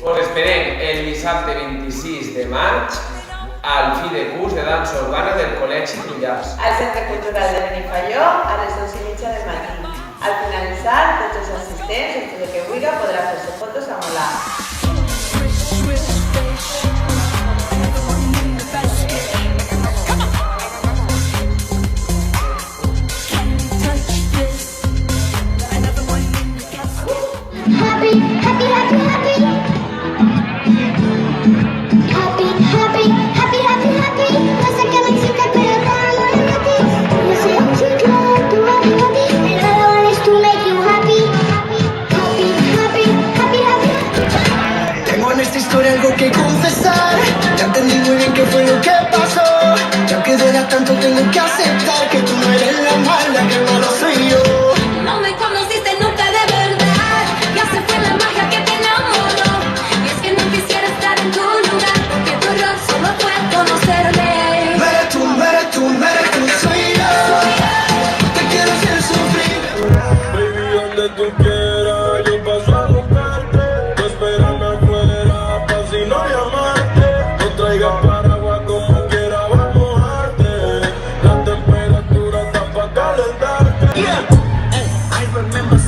Us esperem el dissabte 26 de maig al fi de curs de dansa urbana del Col·legi Trullars. Al Centre Cultural de Benifaió a les 2:30 del matí. Al finalitzar, tots els assistents, el que vulgui, podrà fer-se fotos amb l'art. Algo que confesar, ya entendí muy bien qué fue lo que pasó. Ya que de tanto tengo que aceptar que tú no eres la mala, que el malo soy yo. No me conociste nunca de verdad, ya se fue la magia que te enamoró. Y es que no quisiera estar en tu lugar, porque tu error solo fue conocerme. No eres tú, soy yo. Te quiero hacer sufrir. Baby, donde tú quieras, yo paso a buscarte. Tú espérame afuera. Si no llamarte, no traigas paraguas como quiera, va a mojarte. La temperatura está pa' calentarte. Yeah, I remember